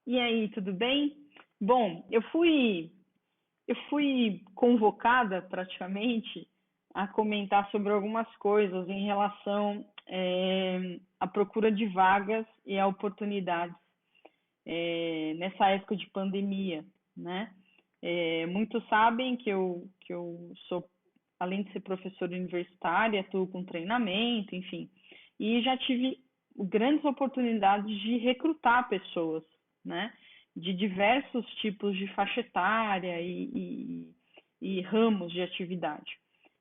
E aí, tudo bem? Bom, eu fui convocada praticamente a comentar sobre algumas coisas em relação à procura de vagas e a oportunidades nessa época de pandemia, né? Muitos sabem que eu sou, além de ser professora universitária, atuo com treinamento, enfim, e já tive grandes oportunidades de recrutar pessoas, né? De diversos tipos de faixa etária e ramos de atividade.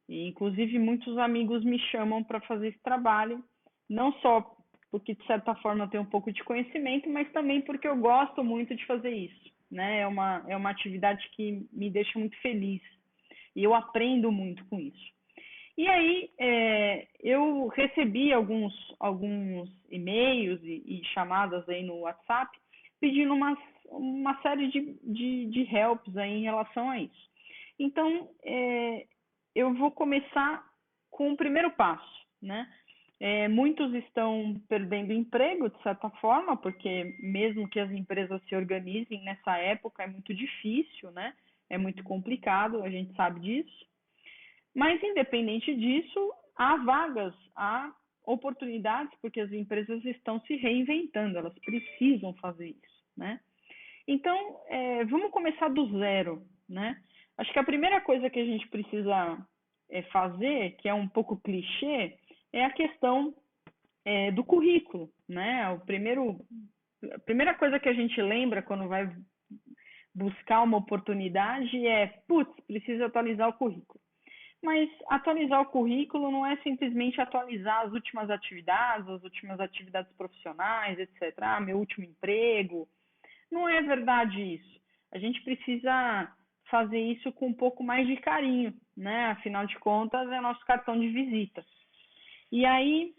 E, inclusive, muitos amigos me chamam para fazer esse trabalho, não só porque, de certa forma, eu tenho um pouco de conhecimento, mas também porque eu gosto muito de fazer isso, né? É uma atividade que me deixa muito feliz e eu aprendo muito com isso. E aí, eu recebi alguns e-mails e chamadas aí no WhatsApp pedindo uma série de helps aí em relação a isso. Então, eu vou começar com o primeiro passo, né? Muitos estão perdendo emprego, de certa forma, porque mesmo que as empresas se organizem nessa época, é muito difícil, né? É muito complicado, a gente sabe disso. Mas, independente disso, há vagas, há oportunidades, porque as empresas estão se reinventando, elas precisam fazer isso, né? Então, vamos começar do zero, né? Acho que a primeira coisa que a gente precisa fazer, que é um pouco clichê, é a questão do currículo, né? A primeira coisa que a gente lembra quando vai buscar uma oportunidade é, putz, precisa atualizar o currículo. Mas atualizar o currículo não é simplesmente atualizar as últimas atividades profissionais, etc. Meu último emprego. Não é verdade isso. A gente precisa fazer isso com um pouco mais de carinho, né? Afinal de contas, é nosso cartão de visita. E aí,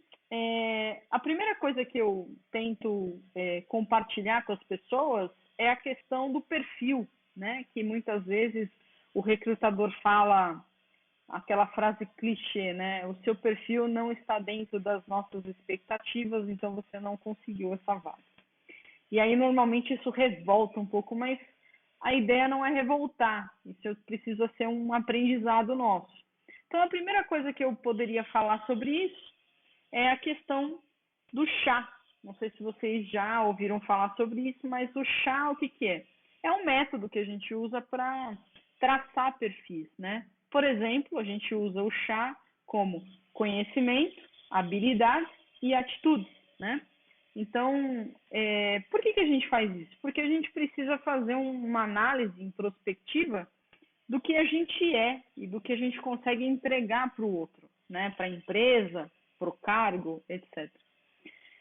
a primeira coisa que eu tento compartilhar com as pessoas é a questão do perfil, né? Que muitas vezes o recrutador fala aquela frase clichê, né? O seu perfil não está dentro das nossas expectativas, então você não conseguiu essa vaga. E aí, normalmente, isso revolta um pouco, mas a ideia não é revoltar, isso precisa ser um aprendizado nosso. Então, a primeira coisa que eu poderia falar sobre isso é a questão do chá. Não sei se vocês já ouviram falar sobre isso, mas o chá, o que que é? É um método que a gente usa para traçar perfis, né? Por exemplo, a gente usa o chá como conhecimento, habilidade e atitude, né? Então, por que que a gente faz isso? Porque a gente precisa fazer uma análise introspectiva do que a gente é e do que a gente consegue entregar para o outro, né? Para a empresa, para o cargo, etc.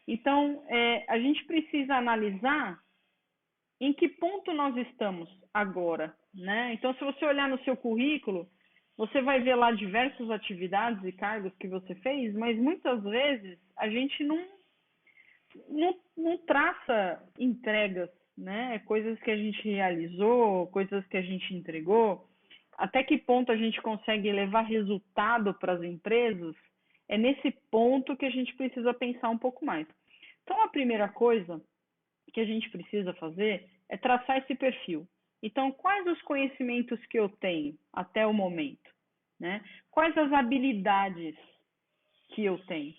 Então, a gente precisa analisar em que ponto nós estamos agora, né? Então, se você olhar no seu currículo, você vai ver lá diversas atividades e cargos que você fez, mas muitas vezes a gente não traça entregas, né? Coisas que a gente realizou, coisas que a gente entregou, até que ponto a gente consegue levar resultado para as empresas, é nesse ponto que a gente precisa pensar um pouco mais. Então, a primeira coisa que a gente precisa fazer é traçar esse perfil. Então, quais os conhecimentos que eu tenho até o momento, né? Quais as habilidades que eu tenho?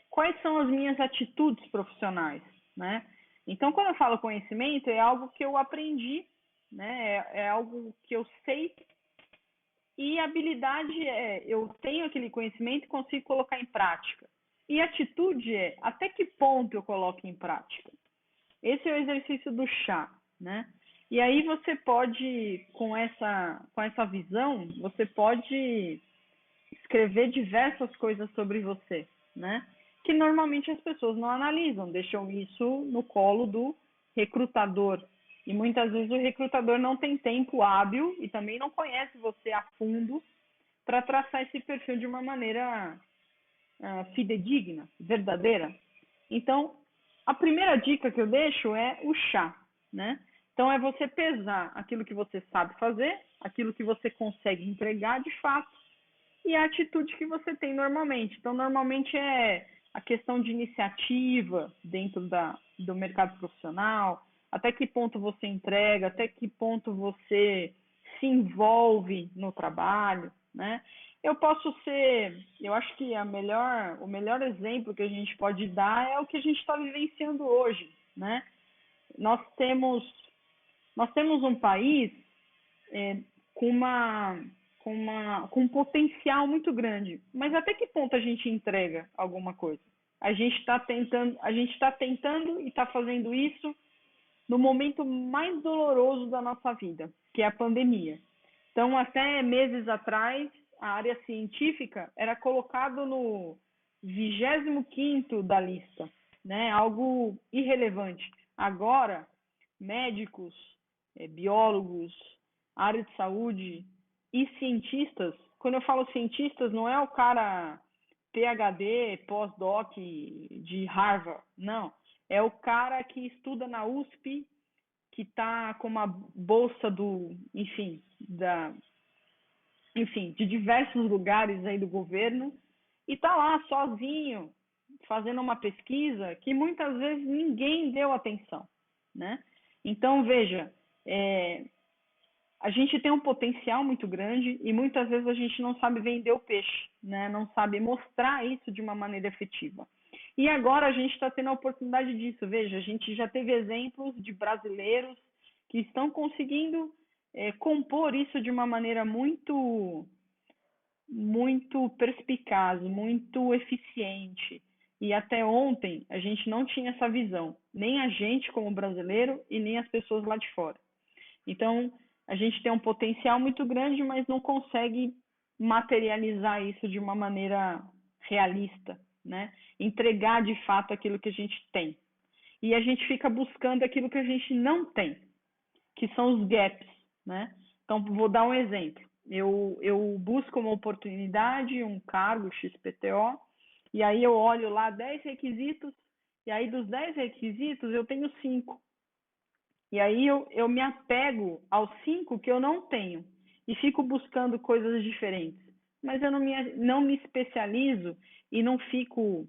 Quais são as minhas atitudes profissionais, né? Então, quando eu falo conhecimento, é algo que eu aprendi, né? É algo que eu sei, e habilidade eu tenho aquele conhecimento e consigo colocar em prática. E atitude é até que ponto eu coloco em prática. Esse é o exercício do chá, né? E aí você pode, com essa visão, você pode escrever diversas coisas sobre você, né? Que normalmente as pessoas não analisam, deixam isso no colo do recrutador. E muitas vezes o recrutador não tem tempo hábil e também não conhece você a fundo para traçar esse perfil de uma maneira fidedigna, verdadeira. Então, a primeira dica que eu deixo é o chá, né? Então, é você pesar aquilo que você sabe fazer, aquilo que você consegue entregar de fato, e a atitude que você tem normalmente. Então, normalmente a questão de iniciativa dentro do mercado profissional, até que ponto você entrega, até que ponto você se envolve no trabalho, né? Eu acho que o melhor exemplo que a gente pode dar é o que a gente está vivenciando hoje, né? Nós temos, nós temos um país é, com com um potencial muito grande, mas até que ponto a gente entrega alguma coisa? A gente está tentando e está fazendo isso no momento mais doloroso da nossa vida, que é a pandemia. Então, até meses atrás, a área científica era colocado no 25º da lista, né? Algo irrelevante. Agora, médicos, biólogos, área de saúde e cientistas, quando eu falo cientistas, não é o cara PhD, pós-doc de Harvard, não. É o cara que estuda na USP, que está com uma bolsa de diversos lugares aí do governo e está lá sozinho fazendo uma pesquisa que muitas vezes ninguém deu atenção, né? Então veja, a gente tem um potencial muito grande e muitas vezes a gente não sabe vender o peixe, né? Não sabe mostrar isso de uma maneira efetiva. E agora a gente está tendo a oportunidade disso. Veja, a gente já teve exemplos de brasileiros que estão conseguindo compor isso de uma maneira muito perspicaz, muito eficiente. E até ontem a gente não tinha essa visão, nem a gente como brasileiro e nem as pessoas lá de fora. Então, a gente tem um potencial muito grande, mas não consegue materializar isso de uma maneira realista, né? Entregar de fato aquilo que a gente tem. E a gente fica buscando aquilo que a gente não tem, que são os gaps, né? Então, vou dar um exemplo. Eu busco uma oportunidade, um cargo XPTO, e aí eu olho lá 10 requisitos, e aí dos 10 requisitos eu tenho 5. E aí eu me apego aos 5 que eu não tenho e fico buscando coisas diferentes. Mas eu não me especializo e não fico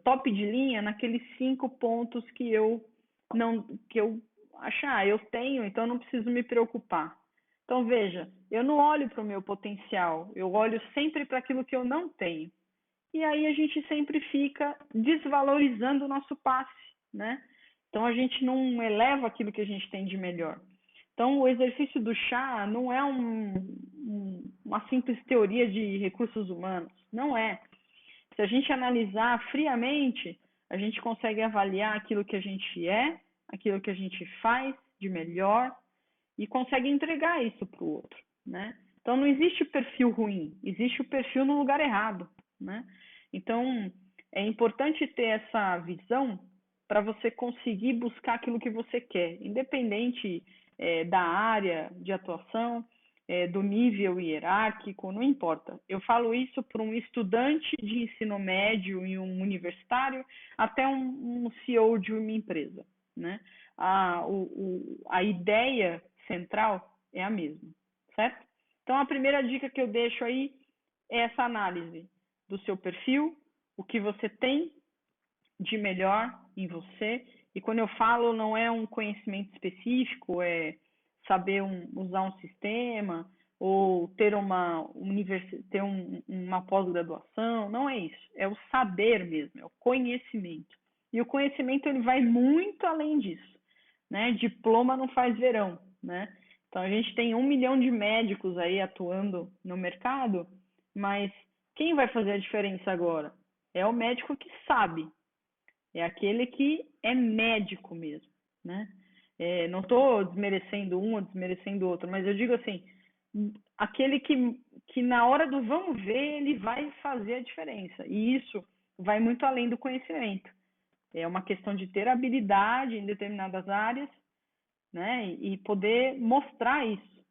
top de linha naqueles 5 pontos que eu achar, eu tenho, então não preciso me preocupar. Então veja, eu não olho para o meu potencial, eu olho sempre para aquilo que eu não tenho. E aí a gente sempre fica desvalorizando o nosso passe, né? Então a gente não eleva aquilo que a gente tem de melhor. Então o exercício do chá não é uma simples teoria de recursos humanos, não é. Se a gente analisar friamente, a gente consegue avaliar aquilo que a gente é, aquilo que a gente faz de melhor e consegue entregar isso para o outro, né? Então não existe perfil ruim, existe o perfil no lugar errado, né? Então é importante ter essa visão para você conseguir buscar aquilo que você quer, independente da área de atuação, do nível hierárquico, não importa. Eu falo isso para um estudante de ensino médio e um universitário, até um CEO de uma empresa, né? A ideia central é a mesma, certo? Então, a primeira dica que eu deixo aí é essa análise do seu perfil, o que você tem de melhor em você. E quando eu falo, não é um conhecimento específico, é saber usar um sistema ou ter uma pós-graduação, não é isso. É o saber mesmo, é o conhecimento. E o conhecimento ele vai muito além disso, né? Diploma não faz verão, né? Então a gente tem 1 milhão de médicos aí atuando no mercado, mas quem vai fazer a diferença agora? É o médico que sabe, é aquele que é médico mesmo, né? Não estou desmerecendo um ou desmerecendo o outro, mas eu digo assim, aquele que na hora do vamos ver, ele vai fazer a diferença. E isso vai muito além do conhecimento. É uma questão de ter habilidade em determinadas áreas, né? E poder mostrar isso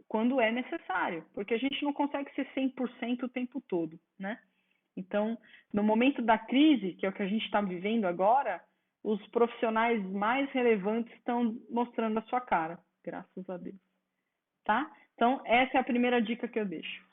quando é necessário, porque a gente não consegue ser 100% o tempo todo, né? Então, no momento da crise, que é o que a gente está vivendo agora, os profissionais mais relevantes estão mostrando a sua cara, graças a Deus, tá? Então, essa é a primeira dica que eu deixo.